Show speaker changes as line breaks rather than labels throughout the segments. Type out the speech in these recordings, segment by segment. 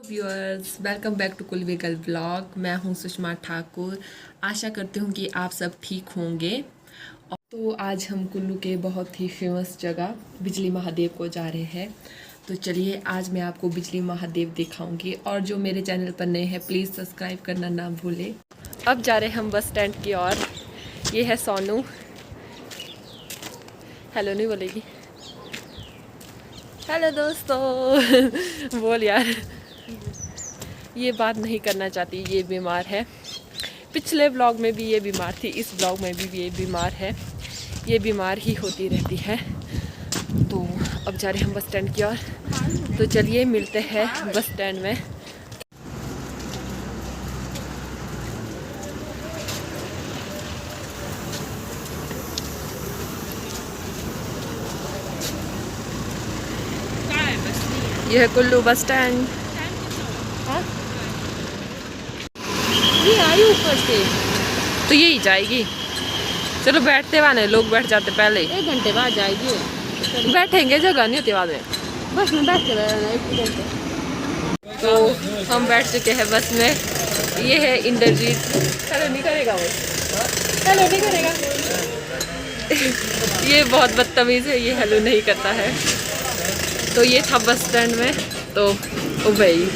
Viewers, welcome back to कुलविगल blog. मैं हूं सुषमा ठाकुर। आशा करती हूं कि आप सब ठीक होंगे। तो आज हम कुल्लू के बहुत ही फेमस जगह बिजली महादेव को जा रहे हैं। तो चलिए आज मैं आपको बिजली महादेव दिखाऊंगी। और जो मेरे चैनल पर नए हैं प्लीज़ सब्सक्राइब करना ना भूलें। अब जा रहे हैं हम बस स्टैंड की ओर। ये है सोनू। हेलो नहीं बोलेगी। हेलो दोस्तों बोल यार। ये बात नहीं करना चाहती, ये बीमार है। पिछले ब्लॉग में भी ये बीमार थी, इस ब्लॉग में भी ये बीमार है। ये बीमार ही होती रहती है। तो अब जा रहे हैं हम बस स्टैंड की ओर। तो चलिए मिलते हैं बस स्टैंड में। ये है कुल्लू बस स्टैंड। ये आई ऊपर से तो यही जाएगी। चलो बैठते वाले लोग बैठ जाते पहले।
1 घंटे बाद जाएगी।
बैठेंगे, जगह नहीं होती बाद में।
बस में बैठ के रहना 1 घंटे।
तो हम बैठ चुके हैं बस में। ये है इंद्रजीत। हेलो नहीं करेगा वो। हेलो नहीं करेगा ये बहुत बदतमीज है, ये हेलो नहीं करता है। तो ये था बस स्टैंड में। तो ओ भाई,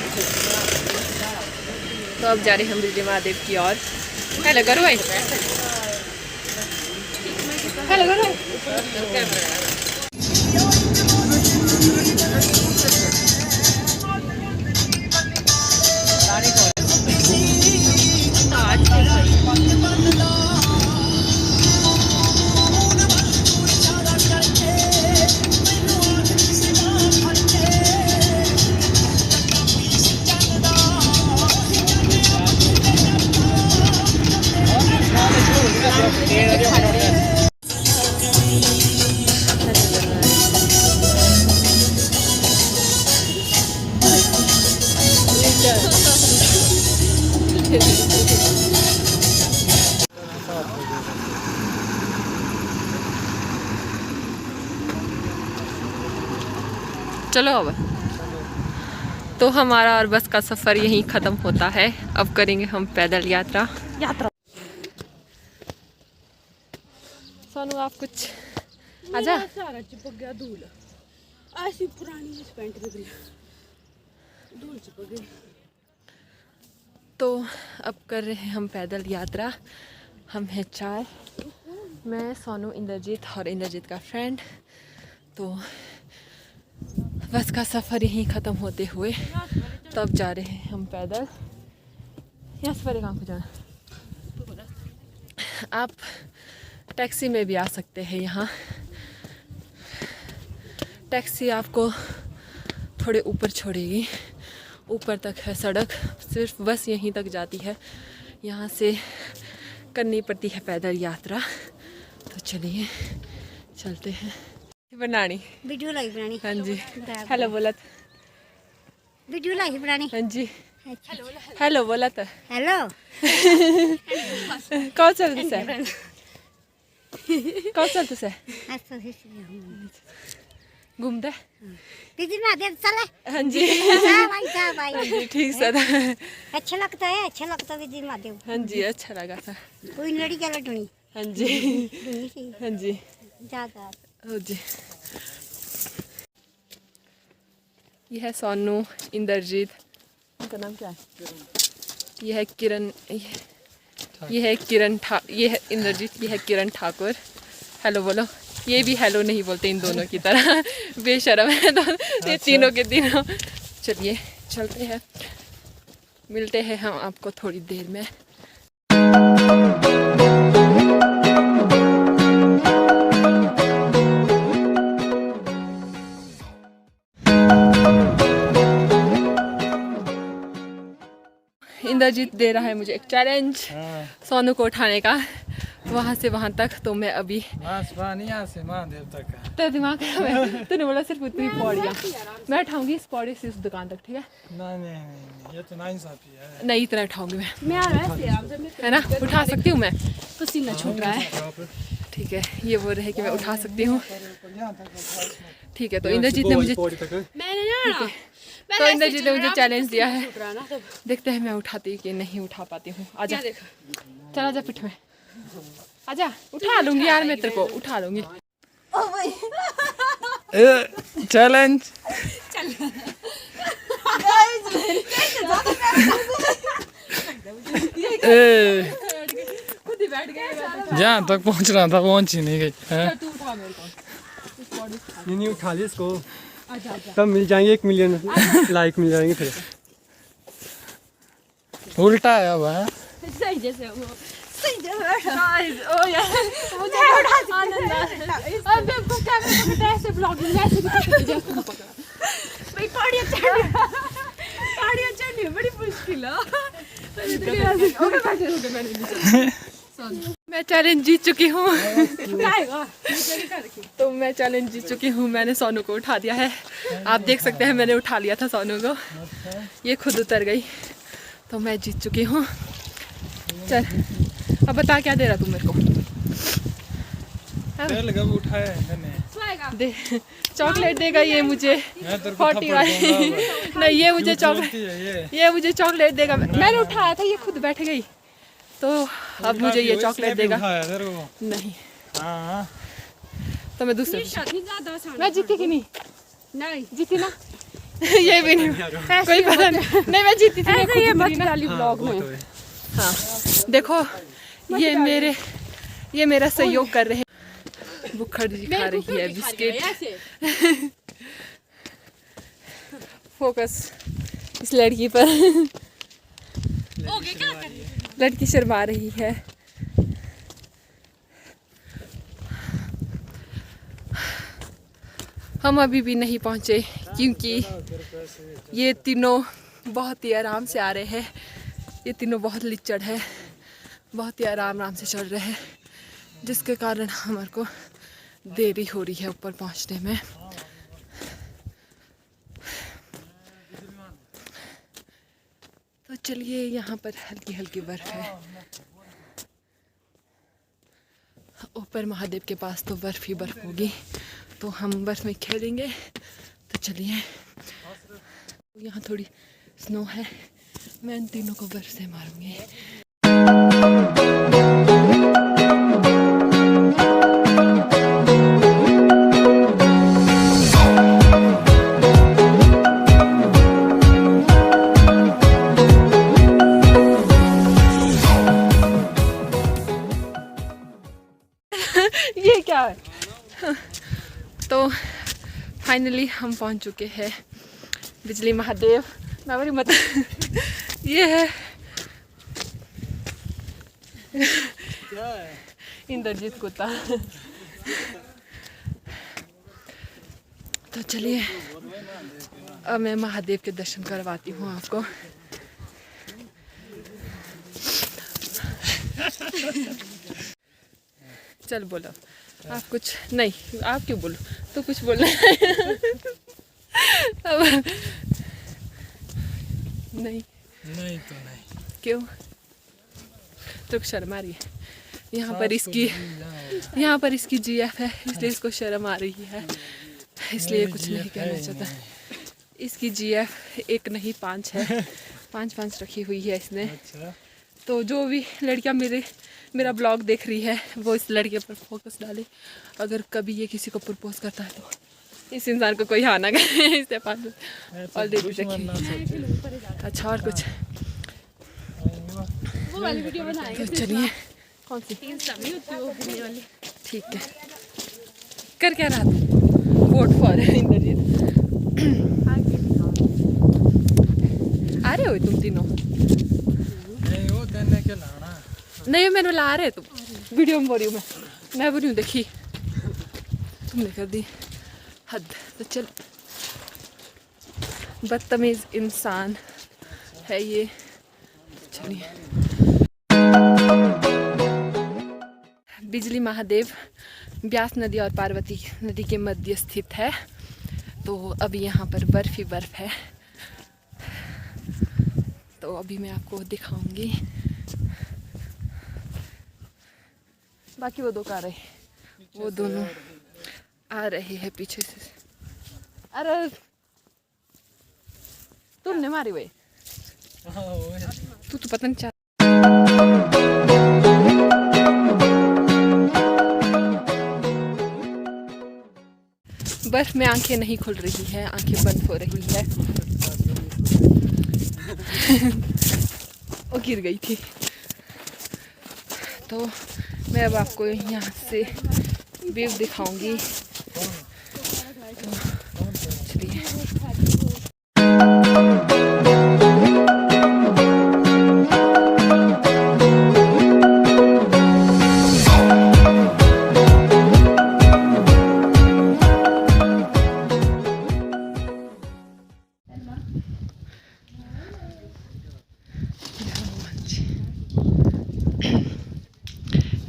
तो अब जा रहे हैं हम बिजली महादेव की ओर। हेलो करो भाई। हेलो करो। चलो अब तो हमारा और बस का सफ़र यहीं ख़त्म होता है। अब करेंगे हम पैदल यात्रा। सोनू आप कुछ आजा।
सारा चिपक गया धूल। ऐसी पुरानी इस पैंट में धूल चिपक गई।
तो अब कर रहे हैं हम पैदल यात्रा। हम हैं 4, मैं, सोनू, इंद्रजीत और इंद्रजीत का फ्रेंड। तो बस का सफ़र यहीं ख़त्म होते हुए तब जा रहे हैं हम पैदल। यहाँ सफरे कहाँ को जाना। आप टैक्सी में भी आ सकते हैं। यहाँ टैक्सी आपको थोड़े ऊपर छोड़ेगी। ऊपर तक है सड़क, सिर्फ बस यहीं तक जाती है। यहाँ से करनी पड़ती है पैदल यात्रा। तो चलिए चलते हैं। बनानी
वीडियो लाइव बनानी।
हाँ जी। हेलो बोला था।
वीडियो लाइव बनानी।
हाँ जी। हेलो बोला था।
हेलो
कौन चलते से कौन चलते से घूमते
दीदी महादेव चले।
हाँ जी।
जा भाई
ठीक सर।
अच्छा लगता है, अच्छा लगता है दीदी महादेव।
हाँ जी अच्छा लगा था।
कोई लड़ी क्या लटूनी।
हाँ जी। हाँ जी।
जा
हो जी। ये है सोनू, इंद्रजीत, उनका नाम क्या है? ये है किरण। ये है किरण ये है इंद्रजीत, ये है किरण ठाकुर। हेलो बोलो। ये भी हेलो नहीं बोलते इन दोनों की तरह। बेशर्म है तो ये तीनों के तीनों। चलिए चलते हैं, मिलते हैं हम आपको थोड़ी देर में। इंद्रजीत दे रहा है मुझे एक चैलेंज सोनू को उठाने का, वहाँ से वहाँ तक। तो मैं अभी
से महादेव तक का।
तेरा दिमाग है। तूने बोला सिर्फ उतनी पौड़ियाँ, मैं उठाऊंगी इस पौड़ी से उस दुकान तक। ठीक है?
नहीं ये तो नाइंसाफी है।
नहीं इतना उठाऊंगी मैं
आ रहा
है ना, उठा सकती हूँ मैं। पसीना छूट रहा है। ठीक है, ये बोल रहे हैं कि मैं उठा सकती हूँ। ठीक है, तो इंद्रजीत ने मुझे तो इंद्रजीत ने मुझे चैलेंज दिया है, देखते हैं मैं उठाती कि नहीं उठा पाती हूँ। आजा चल, आजा पिठ में आजा, उठा लूंगी यार मैं तेरे को, उठा लूंगी।
चैलेंज
खुद ही बैठ गए।
जहाँ तक पहुँच रहा था पहुँच ही नहीं गई।
तू उठा मेरे को,
नहीं उठा लिया इसको, तब मिल जाएंगे 1 मिलियन लाइक मिल जाएंगे फिर।
उल्टा है अब है।
सही जैसे वो सही जैसे
ओ यार मुझे आनंद आ रहा है। अब बेवकूफ कैमरा पकड़ता है ऐसे ब्लॉगिंग में, ऐसे जैसे पकड़ा
भाई पहाड़ियाँ चढ़नी बड़ी मुश्किल है।
मैं चैलेंज जीत चुकी हूँ। तो मैं चैलेंज जीत चुकी हूँ, मैंने सोनू को उठा दिया है। आप देख सकते हैं मैंने उठा लिया था सोनू को, ये खुद उतर गई, तो मैं जीत चुकी हूँ। चल अब बता क्या दे रहा तू मेरे को?
तेल कब उठाया है मैंने?
दे चॉकलेट देगा ये मुझे,
मैं तेरे को
40
थप्पड़
वाली
दूंगा।
नहीं, ये मुझे
बोलती
चॉकलेट,
है
ये मुझे चॉकलेट देगा। मैंने उठाया था, ये खुद बैठ गई, तो अब मुझे ये चॉकलेट देगा।
उठाया तेरे को।
नहीं
हाँ
तो मैं दूसरे मैं जीती कि नहीं?
नहीं
जीती ना? ये भी नहीं, कोई पता नहीं मैं जीती थी।
ऐसे ये मत डाली ब्लॉग में।
हाँ देखो ये मेरा सहयोग कर रहे हैं। बुखड़ जी खा रही है बिस्किट। फोकस इस लड़की पर। लड़की शर्मा रही है। हम अभी भी नहीं पहुंचे क्योंकि ये तीनों बहुत ही आराम से आ रहे हैं। ये तीनों बहुत लिचड़ है, बहुत ही आराम से चल रहे हैं, जिसके कारण हमारे को देरी हो रही है ऊपर पहुंचने में। तो चलिए, यहाँ पर हल्की हल्की बर्फ है। ऊपर महादेव के पास तो बर्फ ही बर्फ होगी, तो हम बर्फ में खेलेंगे। तो चलिए, यहाँ थोड़ी स्नो है, मैं इन तीनों को बर्फ से मारूंगी। ये क्या है? तो फाइनली हम पहुंच चुके हैं बिजली महादेव। मैं मत ये है इंद्रजीत कुत्ता। तो चलिए, अब मैं महादेव के दर्शन करवाती हूँ आपको। चल बोलो आप कुछ। नहीं, आप क्यों बोलो? तो कुछ बोलना है। अब नहीं
तो नहीं।
क्यों? तो शर्म आ रही है? यहाँ पर इसकी जीएफ है, इसलिए इसको शर्म आ रही है, इसलिए कुछ नहीं कहना चाहता। इसकी जीएफ 1 नहीं 5 है, 5 रखी हुई है इसने।
अच्छा।
तो जो भी लड़कियाँ मेरा ब्लॉग देख रही है वो इस लड़के पर फोकस डाले। अगर कभी ये किसी को प्रपोज करता है तो इस इंसान को कोई हाँ ना करे। इससे 5 ऑलरेडी रखी। अच्छा, और कुछ?
वो वाली वीडियो बनाएंगे।
तो चलिए, कौन सी?
वाली।
ठीक है, कर क्या रहा तू? Vote for Indrajit. आ रहे हो तुम तीनों?
नहीं वो देने के लाना।
नहीं, मैंने ला रहे तुम वीडियो में बोल रही हूँ। मैं बोल रही हूँ, देखी तुमने कर दी हद। तो चल, बदतमीज इंसान है ये। चलिए, बिजली महादेव ब्यास नदी और पार्वती नदी के मध्य स्थित है। तो अभी यहाँ पर बर्फ ही बर्फ है। तो अभी मैं आपको दिखाऊंगी। बाकी वो दो कार है, वो दोनों आ रहे हैं पीछे से। अरे हमने मारे हुए तू तो पता नहीं चल। बर्फ में आंखें नहीं खुल रही है, आंखें बंद हो रही है। वो गिर गई थी। तो मैं अब आपको यहाँ से व्यू दिखाऊंगी। तो चलिए।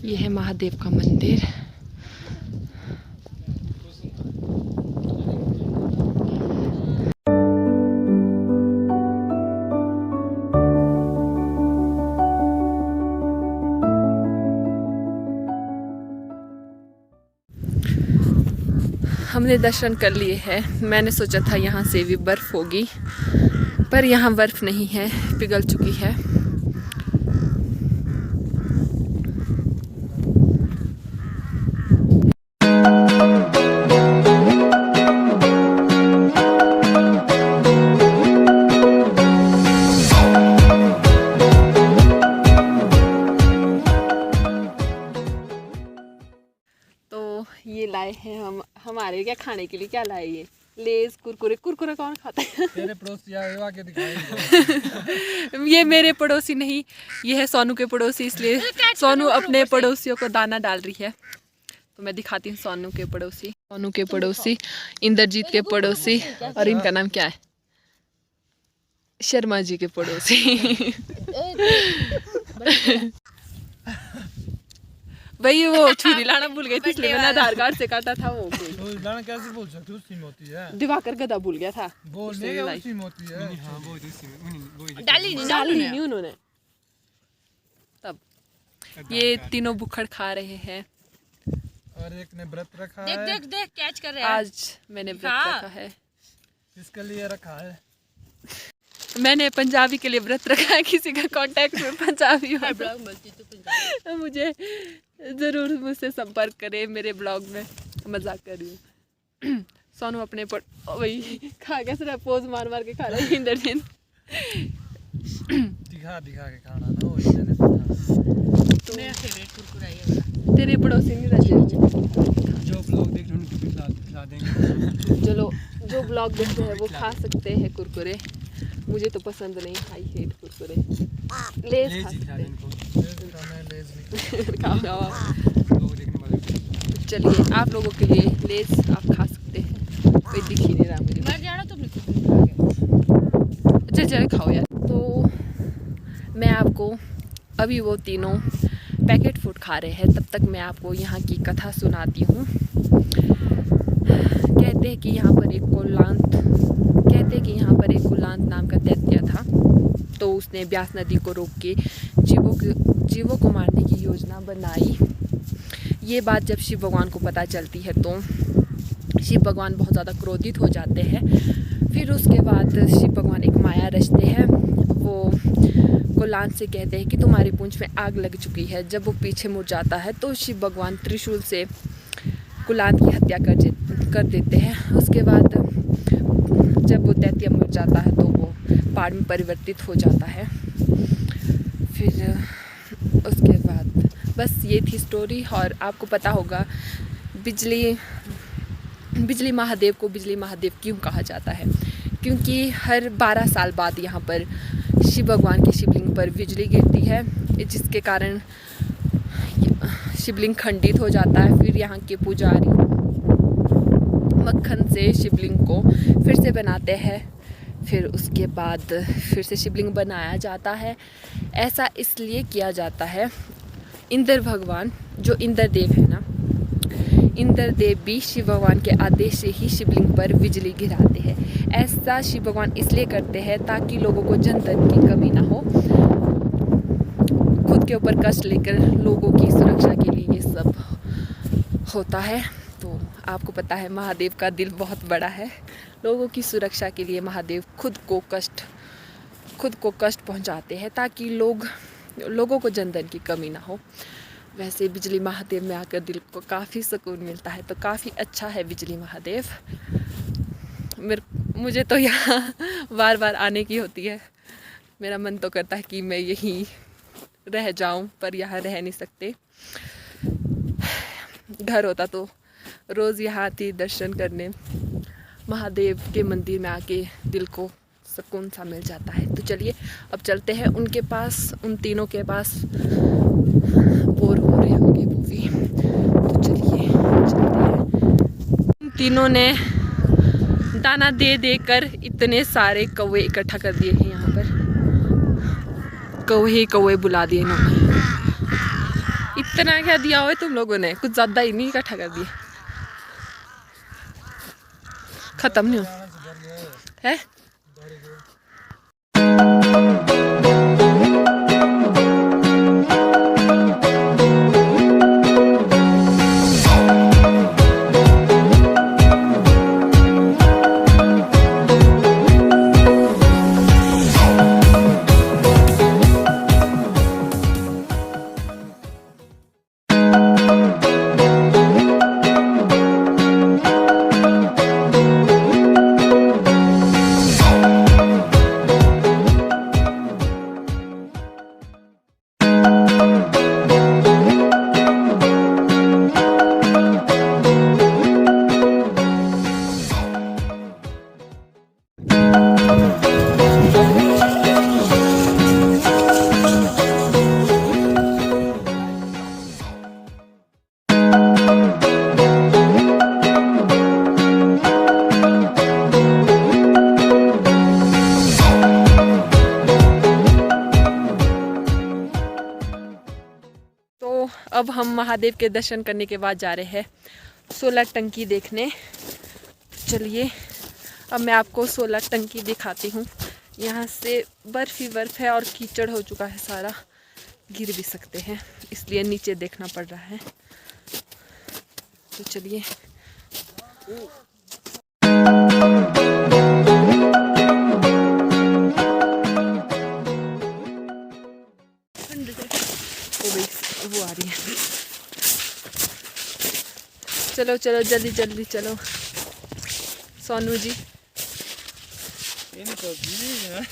ये है महादेव का मंदिर। हमने दर्शन कर लिए हैं। मैंने सोचा था यहाँ से भी बर्फ होगी, पर यहाँ बर्फ नहीं है, पिघल चुकी है। ये लाए हैं हम हमारे क्या खाने के लिए। क्या लाए? ये लेज, कुरकुरे। कुरकुरे कौन खाता है?
तेरे पड़ोसी आए हो, आके दिखाएंगे।
ये मेरे पड़ोसी नहीं, ये है सोनू के पड़ोसी, इसलिए सोनू अपने पड़ोसियों को दाना डाल रही है। तो मैं दिखाती हूँ सोनू के पड़ोसी। सोनू के पड़ोसी, इंद्रजीत के पड़ोसी, और इनका नाम क्या है? शर्मा जी के पड़ोसी। भाई वो छुरी लाना भूल गई थी, इसलिए मैंने आधार कार्ड से काटा था। वो
तो लाना कैसे बोल सकते हो? उसी में होती है।
दिवाकर गधा भूल गया था,
बोलने का उसी में होती है।
हाँ वो उसी में
डाली नहीं उन्होंने। तब ये तीनों बुखड़ खा रहे हैं
और एक ने व्रत रखा है।
देख देख देख कैच कर रहे हैं।
आज मैंने व्रत रखा है।
किसके लिए रखा है?
मैंने पंजाबी के लिए व्रत रखा है। किसी का कांटेक्ट में पंजाबी हो तो मुझे ज़रूर मुझसे संपर्क करें मेरे ब्लॉग में। मजाक कर रही हूँ। सोनू अपने वही खा कैसे पोज मार मार के खा रहा है। इंद्रजीत
दिखा के खाना ना वो इन्होंने दिखा।
मेरा फेवरेट कुरकुरा है।
तेरे पड़ोसी नहीं रहते।
जो ब्लॉग देख रहे हैं उनको भी खिला देंगे।
चलो जो ब्लॉग देखते हैं वो खा सकते हैं कुरकुरे। मुझे तो पसंद नहीं, आई हेट कुरकुरे। लेज खा सकते हैं। चलिए आप लोगों के लिए लेज आप खा सकते हैं। कोई दिख ही नहीं रहा मुझे।
मर जाना तुमने कुछ।
चल खाओ यार। तो मैं आपको अभी वो तीनों पैकेट फूड खा रहे हैं, तब तक मैं आपको यहाँ की कथा सुनाती हूँ। कहते हैं कि यहाँ पर एक कुलांत नाम का दैत्य था। तो उसने ब्यास नदी को रोक के जीवों को मारने की योजना बनाई। ये बात जब शिव भगवान को पता चलती है तो शिव भगवान बहुत ज़्यादा क्रोधित हो जाते हैं। फिर उसके बाद शिव भगवान एक माया रचते हैं। वो कुलांत से कहते हैं कि तुम्हारी पूंछ में आग लग चुकी है। जब वो पीछे मुड़ जाता है तो शिव भगवान त्रिशूल से कुलांत की हत्या कर देते हैं। उसके बाद जब वो दैत्य मर जाता है तो वो पहाड़ में परिवर्तित हो जाता है। फिर उसके बाद बस ये थी स्टोरी। और आपको पता होगा बिजली महादेव को बिजली महादेव क्यों कहा जाता है? क्योंकि हर 12 साल बाद यहाँ पर शिव भगवान की शिवलिंग पर बिजली गिरती है, जिसके कारण शिवलिंग खंडित हो जाता है। फिर यहाँ के पुजारी मक्खन से शिवलिंग को फिर से बनाते हैं। फिर उसके बाद फिर से शिवलिंग बनाया जाता है। ऐसा इसलिए किया जाता है, इंद्र भगवान जो इंद्रदेव है ना, इंद्रदेव भी शिव भगवान के आदेश से ही शिवलिंग पर बिजली गिराते हैं। ऐसा शिव भगवान इसलिए करते हैं ताकि लोगों को जन धन की कमी ना हो। खुद के ऊपर कष्ट लेकर लोगों की सुरक्षा के लिए ये सब होता है। तो आपको पता है महादेव का दिल बहुत बड़ा है। लोगों की सुरक्षा के लिए महादेव खुद को कष्ट खुद को कष्ट पहुंचाते हैं ताकि लोगों को जनधन की कमी ना हो। वैसे बिजली महादेव में आकर दिल को काफ़ी सुकून मिलता है, तो काफ़ी अच्छा है बिजली महादेव। मुझे तो यहाँ बार बार आने की होती है। मेरा मन तो करता है कि मैं यहीं रह जाऊं, पर यहाँ रह नहीं सकते। घर होता तो रोज़ यहाँ आती दर्शन करने, महादेव के मंदिर में आके दिल को सुकून सा मिल जाता है। तो चलिए अब चलते हैं उनके पास, उन तीनों के पास। बोर हो रहे होंगे वो भी, तो चलिए चलते हैं। उन तीनों ने दाना दे देकर इतने सारे कौवे इकट्ठा कर दिए हैं यहाँ पर। कौवे बुला दिए इन्होंने। इतना क्या दिया हुआ है तुम लोगों ने? कुछ ज़्यादा ही नहीं इकट्ठा कर दिए। खत्म नहीं हो है। अब हम महादेव के दर्शन करने के बाद जा रहे हैं सोलर टंकी देखने। चलिए अब मैं आपको सोलर टंकी दिखाती हूँ। यहाँ से बर्फ़ ही बर्फ़ है और कीचड़ हो चुका है सारा, गिर भी सकते हैं, इसलिए नीचे देखना पड़ रहा है। तो चलिए वो आ रही है। चलो चलो जल्दी जल्दी चलो। सोनू जी,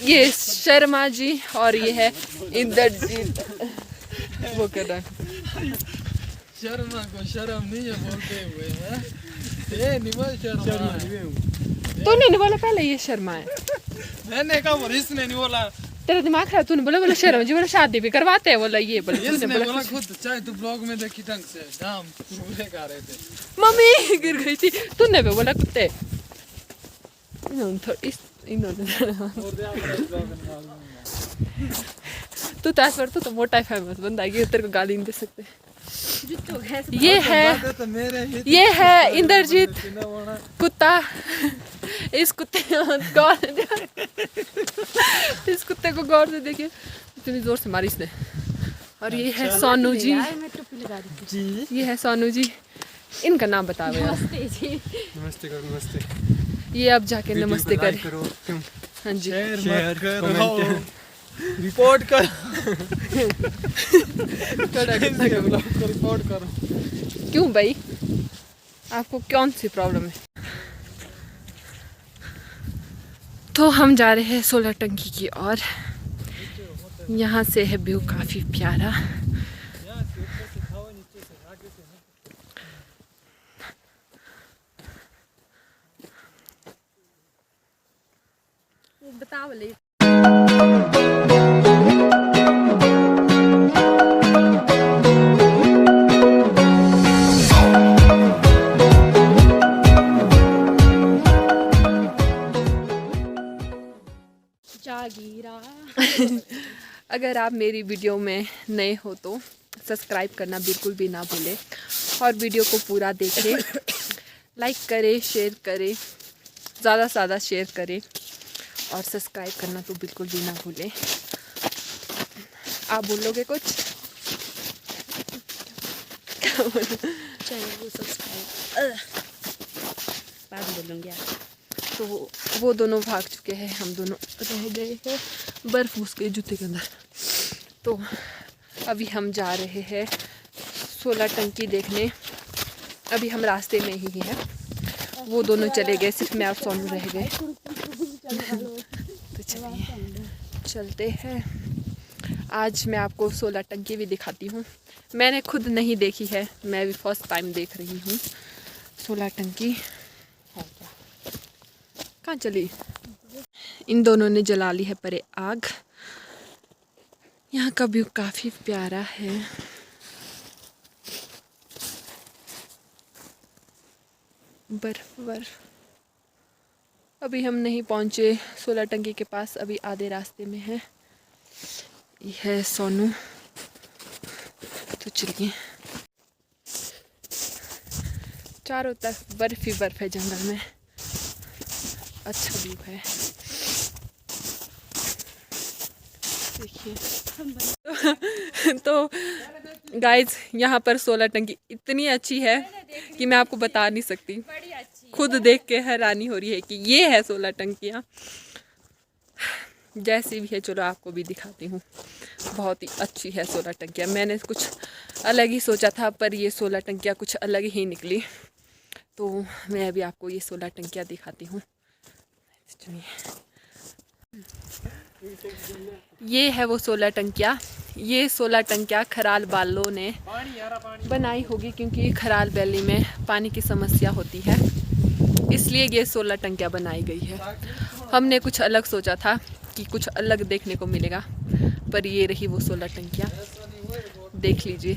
ये शर्मा जी और ये है इंद्रजीत। वो कर रहा है।
शर्मा को शर्म नहीं है बोलते हुए हैं। ये निमल शर्मा है।
तूने नहीं बोला पहले ये शर्मा है?
मैंने कहा वो इसने नहीं बोला।
तेरा दिमाग खराब। तूने बोला शर्मा जी, बोला शादी भी करवाते हैं, बोला ये बोला।
इसने बोला खुद, चाहे तू ब्लॉग में देखी ढंग से दाम पूरे खा रहे थे।
मम्मी गिर गई थी। तूने भी बोला कुत्ते। तू तासवर तो मोटा फेमस बंदा है, तेरे को गाली नहीं दे सकते। ये है इंद्रजीत कुत्ता। इस कुत्ते को गौर से देखिए, इतनी जोर से मारी इसने। और ये है सोनू जी। ये है सोनू जी। इनका नाम बताओ यार।
नमस्ते करो, नमस्ते।
ये अब जाके नमस्ते करें। हाँ जी,
शेयर करो,
रिपोर्ट कर।
रिपोर्ट करो। क्यों भाई, आपको कौन सी प्रॉब्लम है? तो हम जा रहे हैं सोलर टंकी की ओर। यहाँ से है व्यू काफ़ी प्यारा। बताओ ले। अगर आप मेरी वीडियो में नए हो तो सब्सक्राइब करना बिल्कुल भी ना भूलें और वीडियो को पूरा देखें, लाइक करें, शेयर करें, ज़्यादा से ज़्यादा शेयर करें और सब्सक्राइब करना तो बिल्कुल भी ना भूलें। आप बोलोगे कुछ? क्या बोलो?
चैनल को सब्सक्राइब बाद बोलूँगी।
तो वो दोनों भाग चुके हैं, हम दोनों रह गए हैं। बर्फ़ घुस गई जूते के अंदर। तो अभी हम जा रहे हैं सोलर टंकी देखने। अभी हम रास्ते में ही हैं, वो दोनों चले गए, सिर्फ मैं और सोनू रह गए। तो चलिए चलते हैं। आज मैं आपको सोलर टंकी भी दिखाती हूँ। मैंने खुद नहीं देखी है, मैं भी फर्स्ट टाइम देख रही हूँ सोलर टंकी। कहाँ चली? इन दोनों ने जला ली है परे आग। यहाँ का व्यू काफ़ी प्यारा है। बर्फ। अभी हम नहीं पहुँचे सोलर टंकी के पास, अभी आधे रास्ते में है। ये है सोनू। तो चलिए, चारों तरफ बर्फ ही बर्फ है जंगल में। अच्छा व्यू है, देखिए। तो गाइज, यहाँ पर सोलर टंकी इतनी अच्छी है कि मैं आपको बता नहीं सकती। खुद देख के हैरानी हो रही है कि ये है सोलर टंकियाँ। जैसी भी है, चलो आपको भी दिखाती हूँ। बहुत ही अच्छी है सोलर टंकियाँ। मैंने कुछ अलग ही सोचा था, पर ये सोलर टंकियाँ कुछ अलग ही निकली। तो मैं अभी आपको ये सोलर टंकियाँ दिखाती हूँ। ये है वो सोलर टंकियाँ। ये सोलर टंकियाँ खराल वालों ने बनाई होगी, क्योंकि खराल वैली में पानी की समस्या होती है, इसलिए ये सोलर टंकियाँ बनाई गई है। हमने कुछ अलग सोचा था कि कुछ अलग देखने को मिलेगा, पर ये रही वो सोलर टंकियाँ। देख लीजिए।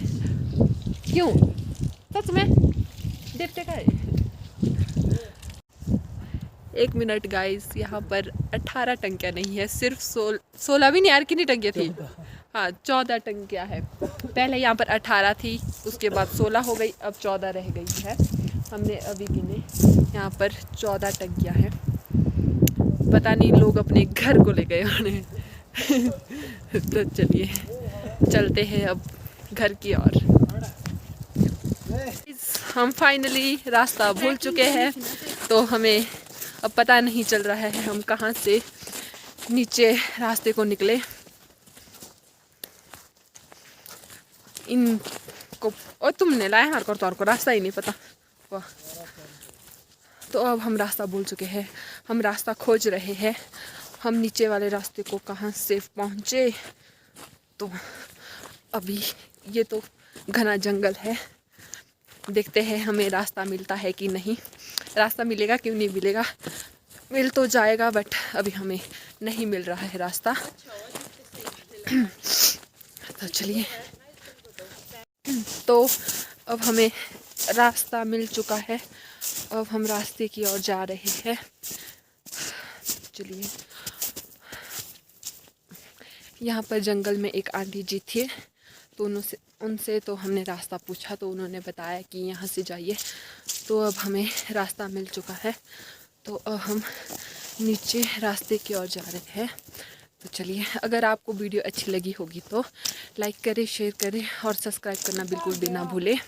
क्यों? सच में देखते का है। 1 मिनट गाइस, यहाँ पर 18 टंकियाँ नहीं है, सिर्फ 16 भी नहीं यार, कितनी टंकियाँ थी? हाँ, 14 टंकियाँ है। पहले यहाँ पर 18 थी, उसके बाद 16 हो गई, अब 14 रह गई है। हमने अभी गिने, यहाँ पर 14 टंकियाँ हैं। पता नहीं लोग अपने घर को ले गए उन्हें। तो चलिए चलते हैं अब घर की ओर। हम फाइनली रास्ता भूल चुके हैं, तो हमें अब पता नहीं चल रहा है हम कहाँ से नीचे रास्ते को निकले। इनको और तुमने लाया हमारे को, तो रास्ता ही नहीं पता। वाह। तो अब हम रास्ता भूल चुके हैं, हम रास्ता खोज रहे हैं। हम नीचे वाले रास्ते को कहाँ से पहुँचे। तो अभी ये तो घना जंगल है, देखते हैं हमें रास्ता मिलता है कि नहीं। रास्ता मिलेगा, क्यों नहीं मिलेगा, मिल तो जाएगा, बट अभी हमें नहीं मिल रहा है रास्ता। तो चलिए, तो अब हमें रास्ता मिल चुका है, अब हम रास्ते की ओर जा रहे हैं। चलिए, यहाँ पर जंगल में एक आंटी जी थी, तो उनसे तो हमने रास्ता पूछा, तो उन्होंने बताया कि यहाँ से जाइए। तो अब हमें रास्ता मिल चुका है, तो अब हम नीचे रास्ते की ओर जा रहे हैं। तो चलिए, अगर आपको वीडियो अच्छी लगी होगी तो लाइक करें, शेयर करें और सब्सक्राइब करना बिल्कुल भी ना भूलें।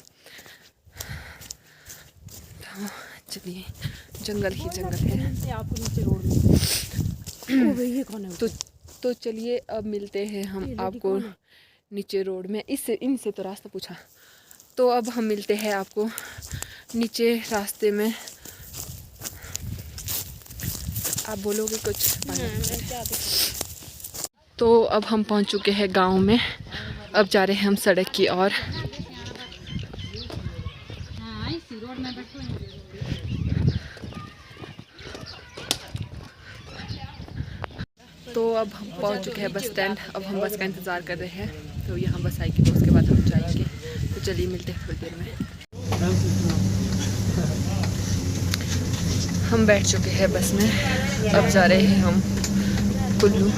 तो चलिए, जंगल ही जंगल है।
आपको नीचे रोड में
तो चलिए, अब मिलते हैं हम आपको नीचे रोड में। इनसे तो रास्ता पूछा, तो अब हम मिलते हैं आपको नीचे रास्ते में। आप बोलोगे कुछ? तो अब हम पहुंच चुके हैं गांव में, अब जा रहे हैं हम सड़क की ओर। तो अब हम पहुंच चुके हैं बस स्टैंड। अब हम बस का इंतज़ार कर रहे हैं, तो यहाँ बस आएगी, तो उसके बाद हम जाएंगे। तो चलिए, मिलते हैं थोड़ी देर में। हम बैठ चुके हैं बस में, अब जा रहे हैं हम कुल्लू।